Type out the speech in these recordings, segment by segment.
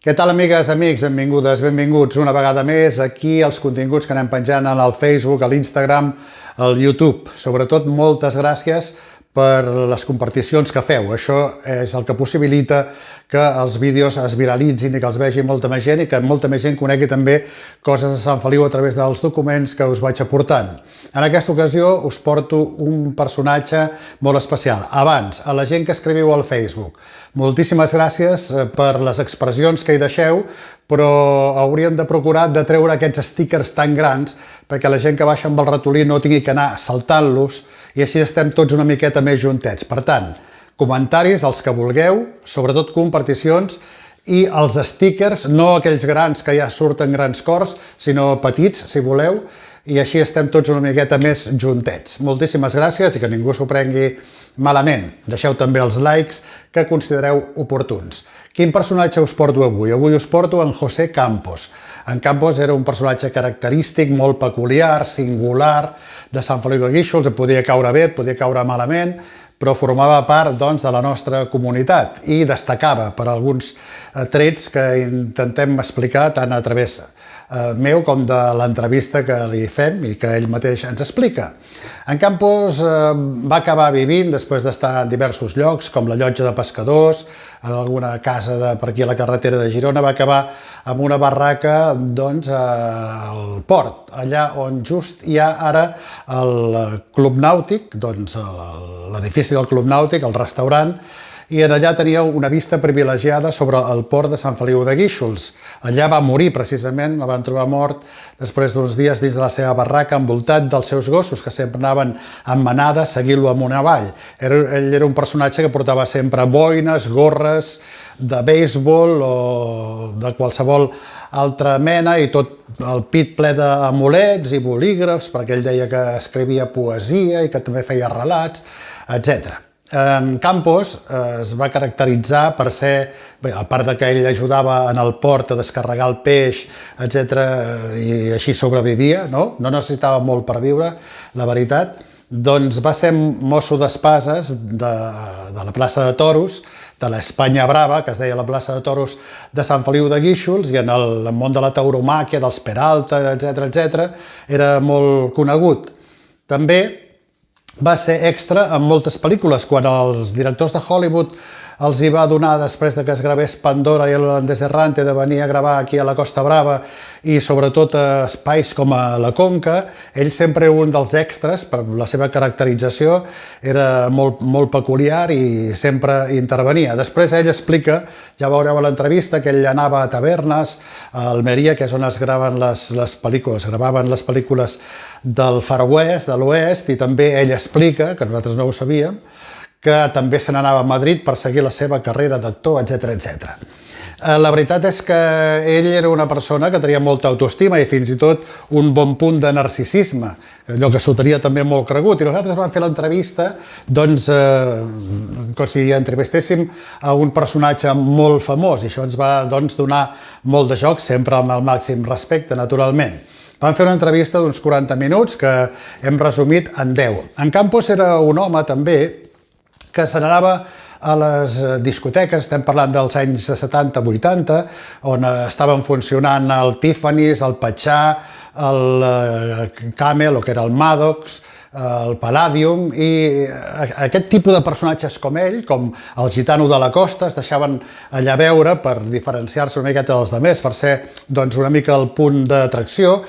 Què tal, amigues, amics? Benvingudes, benvinguts una vegada més aquí als continguts que anem penjant al Facebook, a l'Instagram, al YouTube. Sobretot, moltes gràcies per les comparticions que feu. Això és el que possibilita que els vídeos es viralitzin i que els vegi molta més gent i que molta més gent conegui també coses de Sant Feliu a través dels documents que us vaig aportant. En aquesta ocasió us porto un personatge molt especial. Abans, a la gent que escriviu al Facebook, moltíssimes gràcies per les expressions que hi deixeu, però hauríem de procurar de treure aquests stickers tan grans perquè la gent que baixa amb el ratolí no tingui que anar saltant-los i així estem tots una miqueta més juntets. Per tant, comentaris, els que vulgueu, sobretot comparticions, i els stickers, no aquells grans que ja surten grans cors, sinó petits, si voleu, i així estem tots una miqueta més juntets. Moltíssimes gràcies i que ningú s'ho prengui malament. Deixeu també els likes que considereu oportuns. Quin personatge us porto avui? Avui us porto en José Campos. En Campos era un personatge característic, molt peculiar, singular, de Sant Feliu de Guíxols, et podia caure bé, et podia caure malament, però formava part doncs, de la nostra comunitat i destacava per alguns trets que intentem explicar tant a través meu com de l'entrevista que li fem i que ell mateix ens explica. En Campos va acabar vivint, després d'estar en diversos llocs, com la Llotja de Pescadors, en alguna casa per aquí a la carretera de Girona, va acabar amb una barraca doncs, al port, allà on just hi ha ara el Club Nàutic, doncs, l'edifici del Club Nàutic, el restaurant, i allà tenia una vista privilegiada sobre el port de Sant Feliu de Guíxols. Allà va morir, precisament, la van trobar mort després d'uns dies dins de la seva barraca, envoltat dels seus gossos, que sempre anaven en manada seguint-lo amunt avall. Ell era un personatge que portava sempre boines, gorres de béisbol o de qualsevol altra mena i tot el pit ple d'amulets i bolígrafs, perquè ell deia que escrivia poesia i que també feia relats, etc. En Campos es va caracteritzar per ser, bé, a part que ell ajudava en el port a descarregar el peix, etc., i així sobrevivia, no necessitava molt per viure, la veritat, doncs va ser mosso d'espases de la plaça de Toros, de l'Espanya Brava, que es deia la plaça de Toros de Sant Feliu de Guíxols, i en el món de la tauromàquia, dels Peralta, etc., era molt conegut. També va ser extra en moltes pel·lícules, quan els directors de Hollywood els hi va donar, després que es gravés Pandora i l'Holandès Errante, de venir a gravar aquí a la Costa Brava i sobretot a espais com a la Conca, ell sempre un dels extras, per la seva caracterització, era molt peculiar i sempre intervenia. Després ell explica, ja veureu a l'entrevista, que ell anava a tavernes, a Almeria, que és on es graven les pel·lícules, gravaven les pel·lícules del Far West, de l'Oest, i també ell explica, que nosaltres no ho sabíem, que també se n'anava a Madrid per seguir la seva carrera d'actor, etc. La veritat és que ell era una persona que tenia molta autoestima i fins i tot un bon punt de narcisisme, allò que s'ho tenia també molt cregut, i nosaltres vam fer l'entrevista doncs, com si entrevistéssim a un personatge molt famós, i això ens va doncs, donar molt de joc, sempre amb el màxim respecte, naturalment. Vam fer una entrevista d'uns 40 minuts que hem resumit en 10. En Campos era un home també que se n'anava a les discoteques, estem parlant dels anys 70-80, on estaven funcionant el Tiffany's, el Patxà, el Camel, o que era el Maddox, el Palladium, i aquest tipus de personatges com ell, com el gitano de la costa, es deixaven allà veure per diferenciar-se una miqueta dels altres, per ser doncs, una mica el punt d'atracció,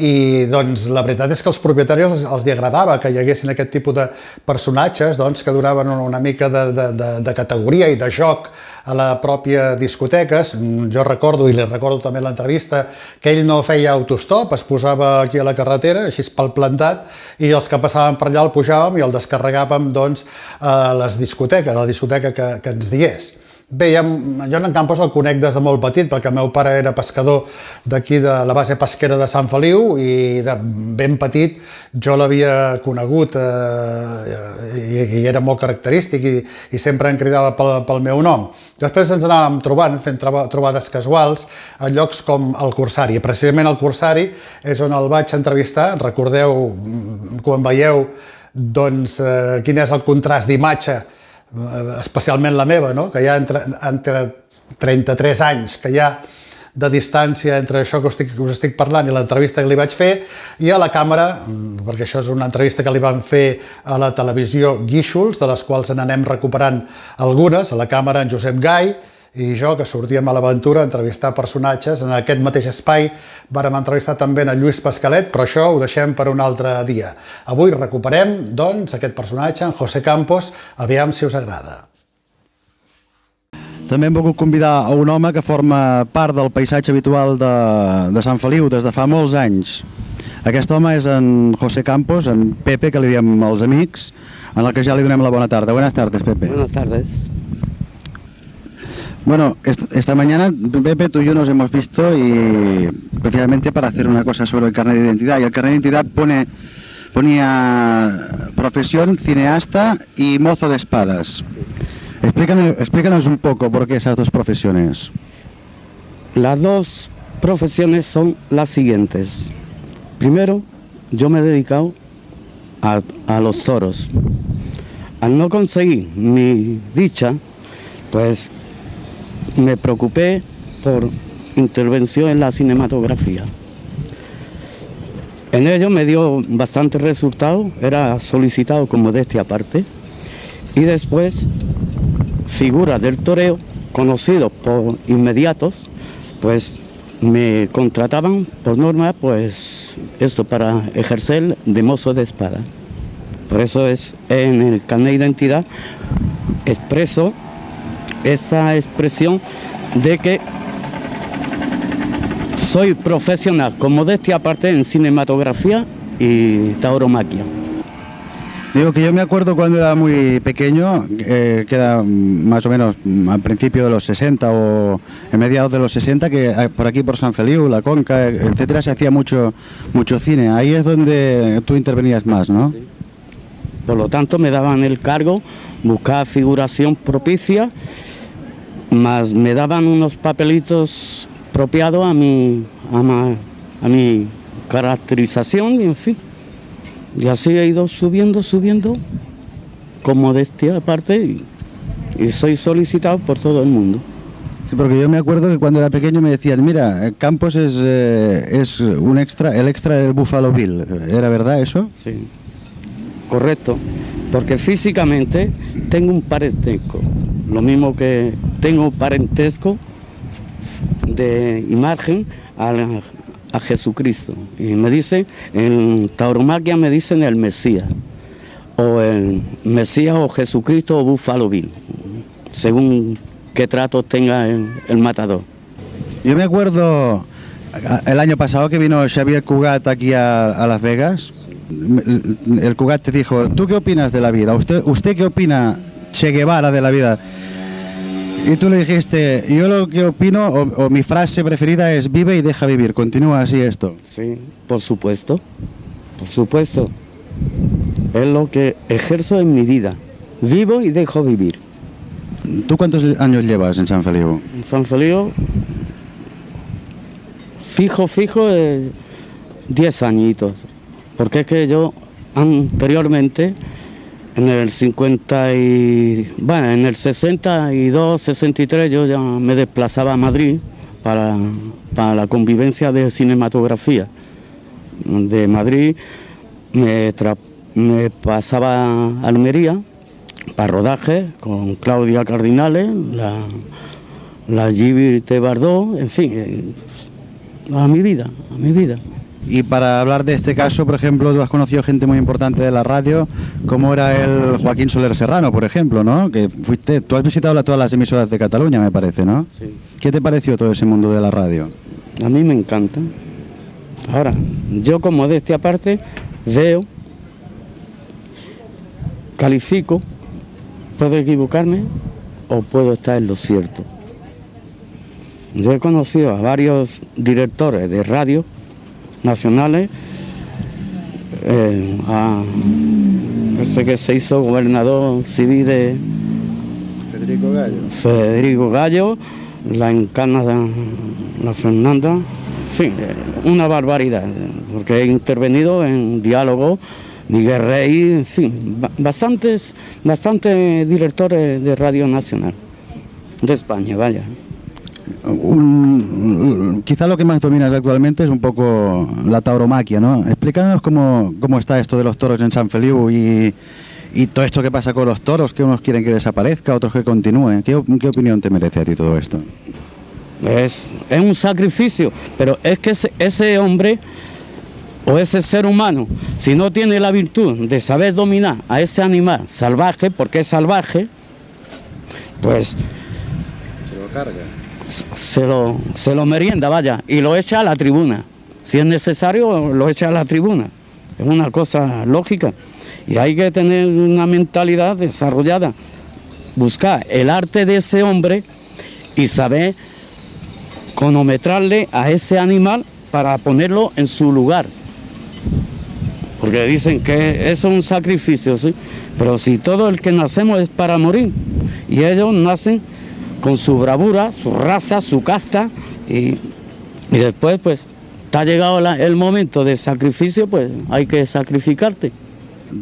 i doncs, la veritat és que als propietaris els agradava que hi haguessin aquest tipus de personatges doncs, que donaven una mica de categoria i de joc a la pròpia discoteca. Jo recordo, i li recordo també l'entrevista, que ell no feia autostop, es posava aquí a la carretera, així pel plantat, i els que passàvem per allà el pujàvem i el descarregàvem doncs, a les discoteques, a la discoteca que ens digués. Bé, jo en Campos el conec des de molt petit, perquè el meu pare era pescador d'aquí de la base pesquera de Sant Feliu i de ben petit jo l'havia conegut i era molt característic i sempre em cridava pel meu nom. Després ens anàvem trobant, fent trobades casuals a llocs com el Corsari. Precisament el Corsari és on el vaig entrevistar. Recordeu, quan veieu doncs, quin és el contrast d'imatge, especialment la meva, no? Que hi ha entre 33 anys que hi ha de distància entre això que us estic parlant i l'entrevista que li vaig fer, i a la càmera, perquè això és una entrevista que li van fer a la televisió Guíxols, de les quals n'anem recuperant algunes, a la càmera en Josep Gai i jo, que sortíem a l'aventura a entrevistar personatges. En aquest mateix espai vàrem entrevistar també a Lluís Pascalet, però això ho deixem per un altre dia. Avui recuperem, doncs, aquest personatge, en José Campos, aviam si us agrada. També hem volgut convidar a un home que forma part del paisatge habitual de Sant Feliu des de fa molts anys. Aquest home és en José Campos, en Pepe, que li diem els amics, en el que ja li donem la bona tarda. Buenas tardes, Pepe. Buenas tardes. Bueno, esta mañana, Pepe, tú y yo nos hemos visto y precisamente para hacer una cosa sobre el carnet de identidad. Y el carnet de identidad ponía profesión cineasta y mozo de espadas. Explícanos un poco por qué esas dos profesiones. Las dos profesiones son las siguientes. Primero, yo me he dedicado a los toros. Al no conseguir mi dicha, pues me preocupé por intervención en la cinematografía. En ello me dio bastante resultado, era solicitado con modestia aparte, y después figuras del toreo, conocidos por inmediatos, pues me contrataban por norma, pues esto para ejercer de mozo de espada. Por eso es en el carnet de identidad expreso esta expresión de que soy profesional con modestia aparte en cinematografía y tauromaquia. Digo que yo me acuerdo cuando era muy pequeño, que era más o menos al principio de los 60 o en mediados de los 60, que por aquí por San Feliu, La Conca, etcétera, se hacía mucho cine. Ahí es donde tú intervenías más, ¿no? Sí. Por lo tanto me daban el cargo, buscar figuración propicia, más me daban unos papelitos apropiados a mi caracterización, y en fin. Y así he ido subiendo, con modestia aparte, y soy solicitado por todo el mundo. Sí, porque yo me acuerdo que cuando era pequeño me decían, mira, Campos es un extra, el extra del Buffalo Bill. ¿Era verdad eso? Sí, correcto, porque físicamente tengo un parentesco, lo mismo que tengo parentesco de imagen a Jesucristo. Y me dicen, en tauromaquia me dicen el Mesías, o el Mesías o Jesucristo o Buffalo Bill, según qué tratos tenga el matador. Yo me acuerdo el año pasado que vino Xavier Cugat aquí a Las Vegas. El Cugat te dijo, ¿tú qué opinas de la vida? ¿Usted qué opina, Che Guevara, de la vida? Y tú le dijiste, yo lo que opino, o mi frase preferida es, vive y deja vivir. Continúa así esto. Sí, por supuesto. Es lo que ejerzo en mi vida. Vivo y dejo vivir. ¿Tú cuántos años llevas en San Feliu? En San Feliu, fijo, 10 añitos. Porque es que yo anteriormente, en el 62, 63, yo ya me desplazaba a Madrid para la convivencia de cinematografía. De Madrid me pasaba a Almería para rodaje con Claudia Cardinale, la Gilles Bardot, en fin, a mi vida. Y para hablar de este caso, por ejemplo, tú has conocido gente muy importante de la radio, como era el Joaquín Soler Serrano, por ejemplo, ¿no? Que tú has visitado todas las emisoras de Cataluña, me parece, ¿no? Sí. ¿Qué te pareció todo ese mundo de la radio? A mí me encanta. Ahora, yo con modestia aparte veo, califico, puedo equivocarme o puedo estar en lo cierto. Yo he conocido a varios directores de radio nacionales, a ese que se hizo gobernador civil de Federico Gallo, la encarna de la Fernanda, en fin, una barbaridad, porque he intervenido en diálogo, Miguel Rey, en fin, bastantes directores de Radio Nacional, de España, vaya. Quizá lo que más dominas actualmente es un poco la tauromaquia, ¿no? Explícanos cómo está esto de los toros en San Feliu y todo esto que pasa con los toros, que unos quieren que desaparezca, otros que continúen. ¿Qué opinión te merece a ti todo esto? Es un sacrificio, pero es que ese hombre o ese ser humano, si no tiene la virtud de saber dominar a ese animal salvaje, porque es salvaje, pues Se lo carga. se lo merienda, vaya, y lo echa a la tribuna. Si es necesario, lo echa a la tribuna. Es una cosa lógica. Y hay que tener una mentalidad desarrollada. Buscar el arte de ese hombre y saber cronometrarle a ese animal para ponerlo en su lugar. Porque dicen que eso es un sacrificio, ¿sí? Pero si todo el que nacemos es para morir, y ellos nacen con su bravura, su raza, su casta, y después pues te ha llegado el momento de sacrificio, pues hay que sacrificarte.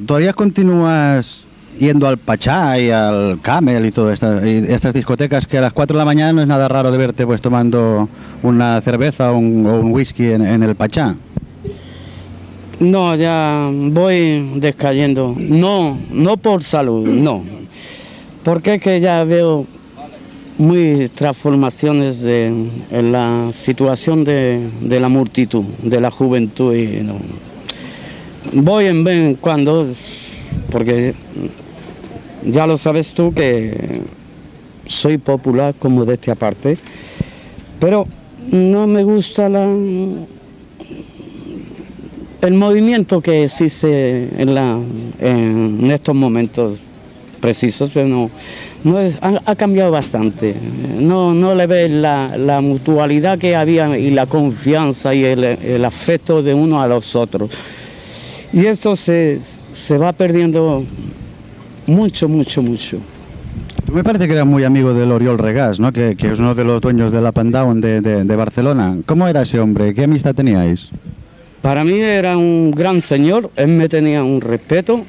¿Todavía continúas yendo al Pachá y al Camel y todas estas discotecas que a las 4 de la mañana no es nada raro de verte pues tomando una cerveza o un whisky en el Pachá? No, ya voy descayendo. No por salud, no. Porque es que ya veo muy transformaciones en la situación de la multitud, de la juventud. Y no. Voy en vez en cuando, porque ya lo sabes tú que soy popular como de esta parte, pero no me gusta el movimiento que existe en estos momentos precisos. Ha cambiado bastante. No le ves la mutualidad que había y la confianza y el afecto de uno a los otros. Y esto se va perdiendo mucho. Tú me parece que eras muy amigo del Oriol Regás, ¿no? Que es uno de los dueños de la Pandown de Barcelona. ¿Cómo era ese hombre? ¿Qué amistad teníais? Para mí era un gran señor, él me tenía un respeto,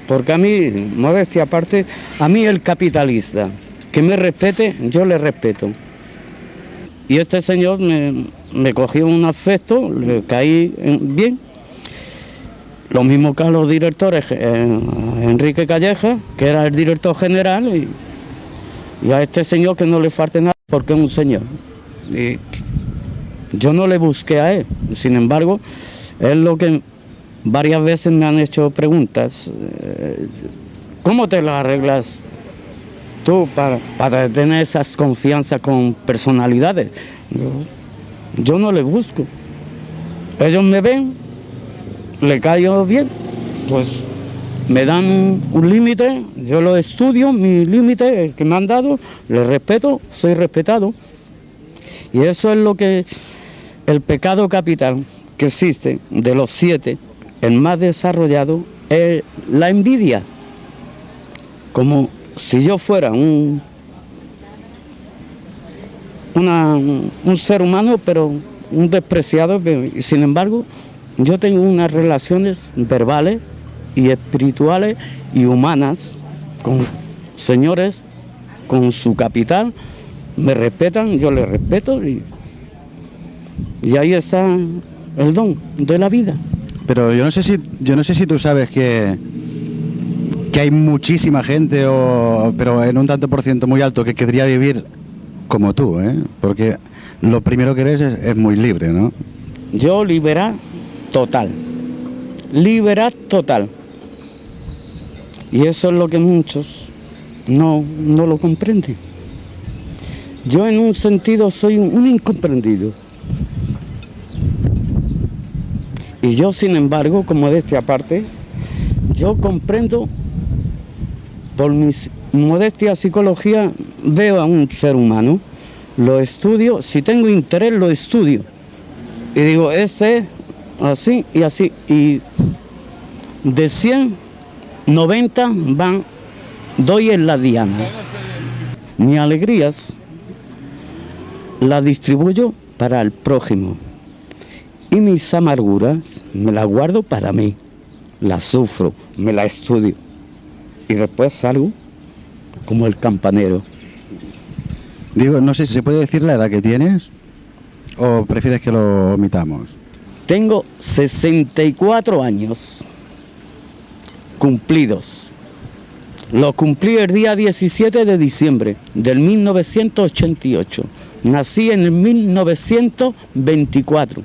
porque a mí, modestia aparte, a mí el capitalista, que me respete, yo le respeto. Y este señor me cogió un afecto, le caí bien. Lo mismo que a los directores, Enrique Calleja, que era el director general, y a este señor que no le falte nada porque es un señor. Y yo no le busqué a él, sin embargo, es lo que varias veces me han hecho preguntas. ¿Cómo te las arreglas tú para tener esas confianzas con personalidades? Yo no le busco. Ellos me ven, le caigo bien, pues me dan un límite, yo lo estudio, mi límite que me han dado, le respeto, soy respetado. Y eso es lo que el pecado capital que existe de los 7, el más desarrollado, es la envidia. Como si yo fuera un ser humano, pero un despreciado, y sin embargo, yo tengo unas relaciones verbales y espirituales y humanas con señores, con su capital, me respetan, yo les respeto y ahí está el don de la vida. Pero yo no sé si tú sabes que hay muchísima gente, pero en un tanto por ciento muy alto, que querría vivir como tú, ¿eh? Porque lo primero que eres es muy libre, ¿no? Yo libertad total. Y eso es lo que muchos no lo comprenden. Yo en un sentido soy un incomprendido. Y yo, sin embargo, como de esta parte, yo comprendo, por mi modestia psicología, veo a un ser humano, lo estudio, si tengo interés lo estudio. Y digo, este es así y así. Y de 100, 90 doy en las dianas. Mis alegrías las distribuyo para el prójimo. Y mis amarguras me las guardo para mí, las sufro, me las estudio y después salgo como el campanero. Digo, no sé si se puede decir la edad que tienes o prefieres que lo omitamos. Tengo 64 años cumplidos. Los cumplí el día 17 de diciembre del 1988. Nací en el 1924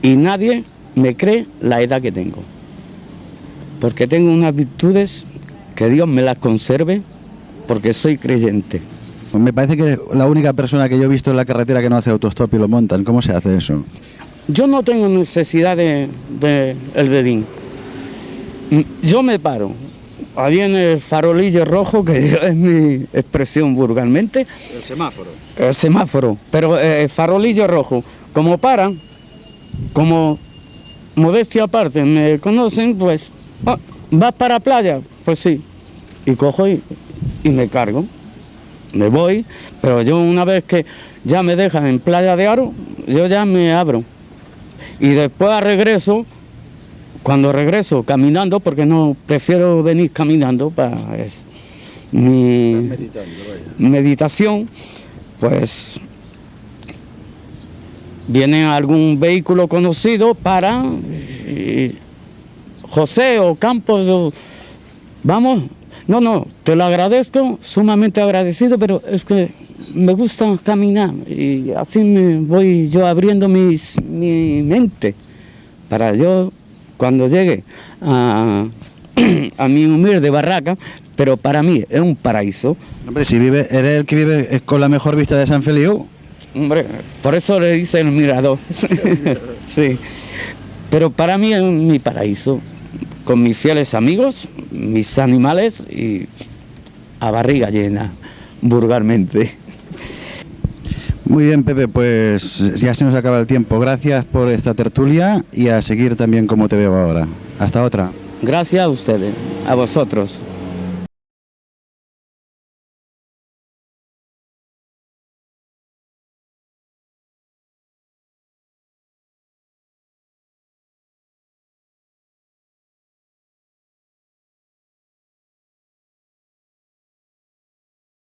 y nadie me cree la edad que tengo. Porque tengo unas virtudes que Dios me las conserve, porque soy creyente. Pues me parece que es la única persona que yo he visto en la carretera que no hace autostop y lo montan. ¿Cómo se hace eso? Yo no tengo necesidad de el dedín. Yo me paro. Ahí en el farolillo rojo, que es mi expresión vulgarmente. El semáforo. El semáforo, pero el farolillo rojo. Como paran, como modestia aparte, me conocen, pues, ¿vas para playa? Pues sí. Y cojo y me cargo. Me voy, pero yo una vez que ya me dejan en Playa de Aro, yo ya me abro. Y después regreso. Cuando regreso caminando, porque no prefiero venir caminando para mi meditación, pues viene algún vehículo conocido para José o Campos, vamos, no, te lo agradezco, sumamente agradecido, pero es que me gusta caminar y así me voy yo abriendo mi mente para yo, cuando llegue a mi humilde barraca, pero para mí es un paraíso. Hombre, si eres el que vive con la mejor vista de San Feliu. Hombre, por eso le dice el mirador. Sí. Pero para mí es mi paraíso, con mis fieles amigos, mis animales y a barriga llena, vulgarmente. Muy bien, Pepe, pues ya se nos acaba el tiempo. Gracias por esta tertulia y a seguir también como te veo ahora. Hasta otra. Gracias a ustedes, a vosotros.